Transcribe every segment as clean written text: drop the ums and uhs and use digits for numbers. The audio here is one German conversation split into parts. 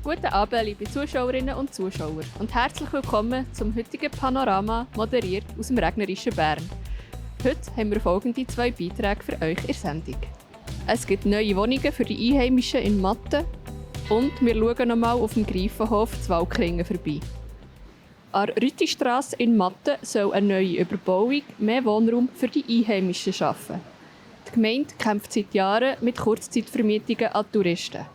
Guten Abend, liebe Zuschauerinnen und Zuschauer und herzlich willkommen zum heutigen Panorama, moderiert aus dem regnerischen Bern. Heute haben wir folgende 2 Beiträge für euch in der Sendung. Es gibt neue Wohnungen für die Einheimischen in Matten und wir schauen nochmal auf dem Greifenhof zu Walkringen vorbei. An der Rütistrasse in Matten soll eine neue Überbauung mehr Wohnraum für die Einheimischen schaffen. Die Gemeinde kämpft seit Jahren mit Kurzzeitvermietungen an Touristen.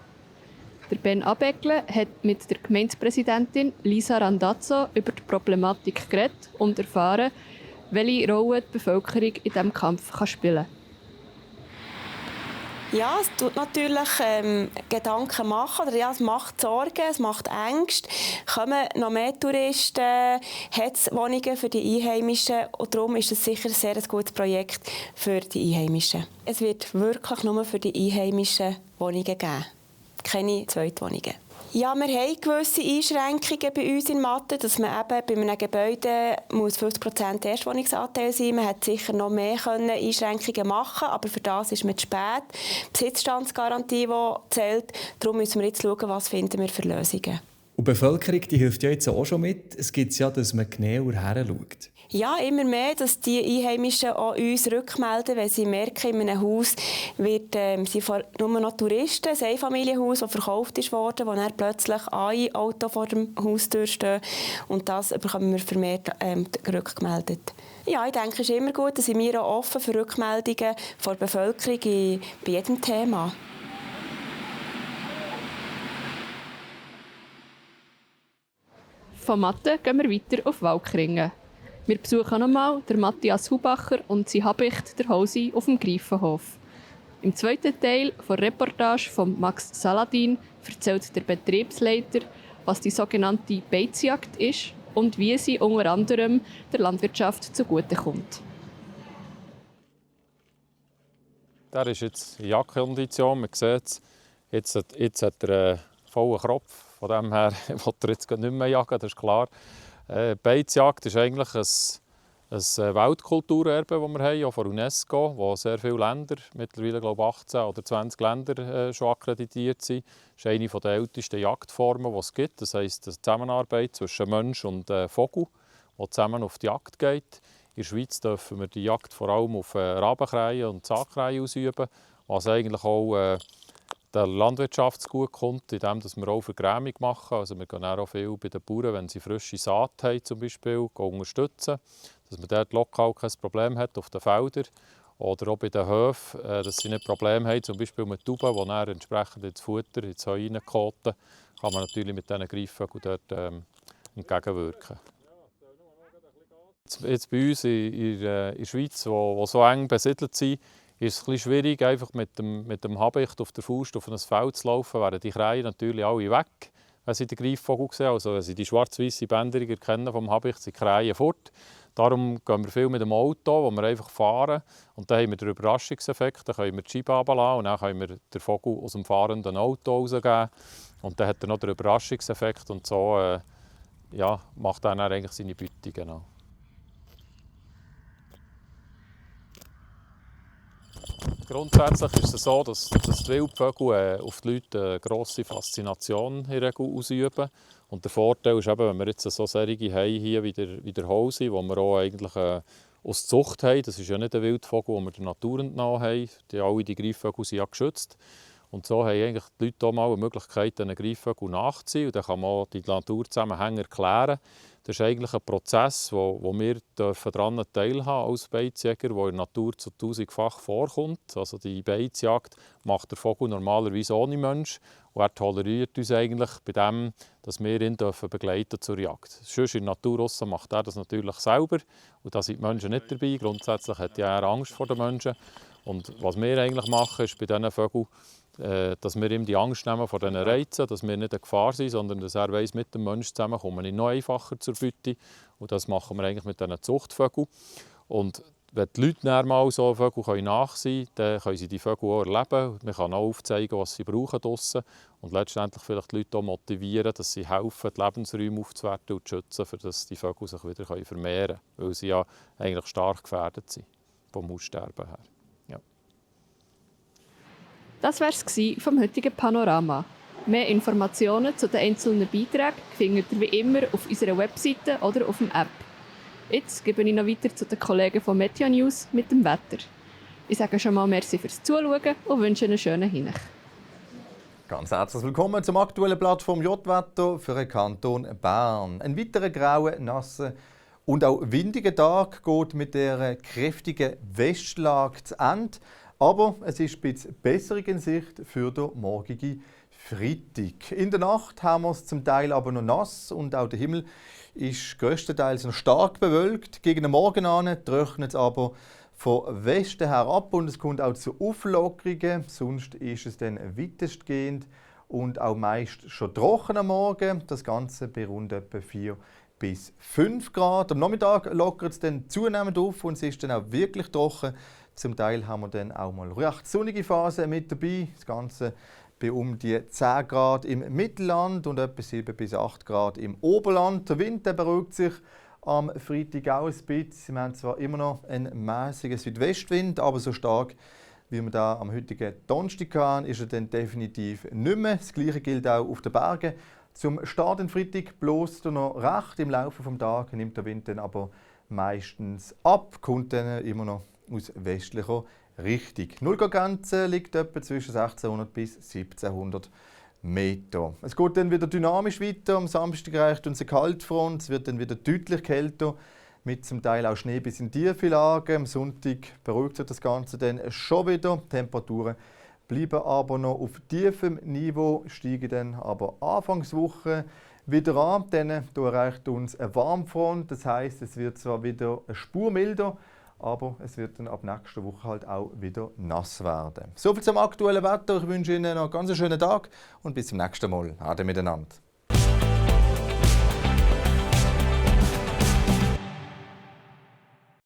Der Ben Abegle hat mit der Gemeindepräsidentin Lisa Randazzo über die Problematik geredet und erfahren, welche Rolle die Bevölkerung in diesem Kampf spielen kann. Ja, es tut natürlich Gedanken machen, oder ja, es macht Sorgen, es macht Ängste. Kommen noch mehr Touristen, hat es Wohnungen für die Einheimischen und darum ist es sicher ein sehr gutes Projekt für die Einheimischen. Es wird wirklich nur für die Einheimischen Wohnungen geben, keine Zweitwohnungen. Ja, wir haben gewisse Einschränkungen bei uns in Matten, dass man eben bei einem Gebäude 50% Erstwohnungsanteil sein muss. Man hätte sicher noch mehr Einschränkungen machen, aber für das ist man zu spät. Die Besitzstandsgarantie, die zählt, darum müssen wir jetzt schauen, was finden wir für Lösungen. Und die Bevölkerung die hilft ja jetzt auch schon mit. Es gibt ja, dass man genauer hinschaut. Ja, immer mehr, dass die Einheimischen auch uns rückmelden, wenn sie merken, in einem Haus sind nur noch Touristen, ein Einfamilienhaus, das verkauft wurde, wo dann plötzlich ein Auto vor dem Haustür stehen. Und das bekommen wir vermehrt rückgemeldet. Ja, ich denke, es ist immer gut, dass wir auch offen für Rückmeldungen von der Bevölkerung bei jedem Thema. Von Matten gehen wir weiter auf Walkringen. Wir besuchen nochmal den Matthias Hubacher und sein Habicht, der Hosi, auf dem Greifenhof. Im zweiten Teil der Reportage von Max Saladin erzählt der Betriebsleiter, was die sogenannte Beizjagd ist und wie sie unter anderem der Landwirtschaft zugutekommt. Der ist jetzt in Jagdkondition. Man sieht es, jetzt hat er einen vollen Kropf. Von dem her will er jetzt nicht mehr jagen, das ist klar. Die Beizjagd ist eigentlich ein Weltkulturerbe, das wir haben, auch von UNESCO, wo sehr viele Länder, mittlerweile glaube ich 18 oder 20 Länder schon akkreditiert sind. Das ist eine der ältesten Jagdformen, die es gibt. Das heisst, eine Zusammenarbeit zwischen Mensch und Vogel, die zusammen auf die Jagd geht. In der Schweiz dürfen wir die Jagd vor allem auf Rabenkrähen und Zaghrähen ausüben, was eigentlich auch der Landwirtschaft zugutekommt, indem wir auch Vergrämung machen. Also wir gehen auch viel bei den Bauern, wenn sie frische Saat haben, zum Beispiel, unterstützen, dass man dort lokal kein Problem hat auf den Feldern. Oder auch bei den Höfen, dass sie nicht Probleme haben, zum Beispiel mit Tauben, die dann entsprechend ins Futter, ins Heu reinkoten, kann man natürlich mit diesen Greifvögeln dort entgegenwirken. Jetzt bei uns in der Schweiz, wo so eng besiedelt sind, ist es ein bisschen schwierig, einfach mit dem Habicht auf der Faust auf ein Feld zu laufen, wären die Krähen natürlich alle weg, wenn sie den Greifvogel sehen. Also wenn sie die schwarz-weiße Bänderung erkennen vom Habicht, sind die Krähen fort. Darum gehen wir viel mit dem Auto, wo wir einfach fahren. Und dann haben wir den Überraschungseffekt, dann können wir die Scheibe runterlassen und dann können wir den Vogel aus dem fahrenden Auto rausgeben. Und dann hat er noch den Überraschungseffekt und so macht er dann eigentlich seine Beute. Genau. Grundsätzlich ist es so, dass die Wildvögel auf die Leute eine grosse Faszination in der Regel ausüben. Und der Vorteil ist eben, wenn wir jetzt so solche haben hier wie der Hosi, wo wir auch eigentlich aus Zucht haben, das ist ja nicht ein Wildvogel, den wir der Natur entnommen haben, alle die Greifvögel sind ja geschützt. Und so haben eigentlich die Leute auch mal eine Möglichkeit, diesen Greifvögeln nachzuziehen. Und dann kann man auch die Naturzusammenhänge erklären. Das ist eigentlich ein Prozess, wo wir daran teilhaben als Beizjäger, der in der Natur zu 1000-fach vorkommt. Also die Beizjagd macht der Vogel normalerweise ohne Mensch. Und er toleriert uns eigentlich bei dem, dass wir ihn begleiten zur Jagd. Sonst in der Natur macht er das natürlich selber. Und da sind die Menschen nicht dabei. Grundsätzlich hat er Angst vor den Menschen. Und was wir eigentlich machen, ist bei diesen Vögeln, dass wir ihm die Angst nehmen vor diesen Reizen, dass wir nicht eine Gefahr sind, sondern dass er weiss, mit dem Menschen zusammen kommen wir noch einfacher zur Beute. Und das machen wir eigentlich mit diesen Zuchtvögeln. Und wenn die Leute dann mal so Vögel nachsehen können, dann können sie die Vögel auch erleben. Man kann auch aufzeigen, was sie brauchen draussen. Und letztendlich vielleicht die Leute auch motivieren, dass sie helfen, die Lebensräume aufzuwerten und zu schützen, damit die Vögel sich wieder vermehren können. Weil sie ja eigentlich stark gefährdet sind vom Aussterben her. Das war es vom heutigen Panorama. Mehr Informationen zu den einzelnen Beiträgen findet ihr wie immer auf unserer Webseite oder auf der App. Jetzt gebe ich noch weiter zu den Kollegen von Meteo News mit dem Wetter. Ich sage schon mal merci fürs Zuschauen und wünsche einen schönen Hinech. Ganz herzlich willkommen zum aktuellen Blatt vom J-Wetter für den Kanton Bern. Ein weiterer grauer, nasser und auch windiger Tag geht mit der kräftigen Westlage zu Ende. Aber es ist ein bisschen Besserung in Sicht für den morgigen Freitag. In der Nacht haben wir es zum Teil aber noch nass und auch der Himmel ist grösstenteils noch stark bewölkt. Gegen den Morgen an trocknet es aber von Westen her ab und es kommt auch zu Auflockerungen. Sonst ist es dann weitestgehend und auch meist schon trocken am Morgen. Das Ganze bei rund etwa 4 bis 5 Grad. Am Nachmittag lockert es dann zunehmend auf und es ist dann auch wirklich trocken. Zum Teil haben wir dann auch mal recht sonnige Phasen mit dabei. Das Ganze bei um die 10 Grad im Mittelland und etwa 7 bis 8 Grad im Oberland. Der Wind beruhigt sich am Freitag auch ein bisschen. Wir haben zwar immer noch einen mäßigen Südwestwind, aber so stark wie wir da am heutigen Donnerstag hatten, ist er dann definitiv nicht mehr. Das Gleiche gilt auch auf den Bergen. Zum Start am Freitag bloß noch recht. Im Laufe des Tages nimmt der Wind dann aber meistens ab, kommt dann immer noch aus westlicher Richtung. Die Nullgrenze liegt etwa zwischen 1600 bis 1700 Meter. Es geht dann wieder dynamisch weiter. Am Samstag reicht uns eine Kaltfront. Es wird dann wieder deutlich kälter, mit zum Teil auch Schnee bis in tiefe Lagen. Am Sonntag beruhigt sich das Ganze dann schon wieder. Die Temperaturen bleiben aber noch auf tiefem Niveau, steigen dann aber Anfangswoche wieder an. Dann erreicht uns eine Warmfront. Das heisst, es wird zwar wieder eine Spur milder, aber es wird dann ab nächster Woche halt auch wieder nass werden. Soviel zum aktuellen Wetter. Ich wünsche Ihnen noch einen ganz schönen Tag und bis zum nächsten Mal. Ade miteinander.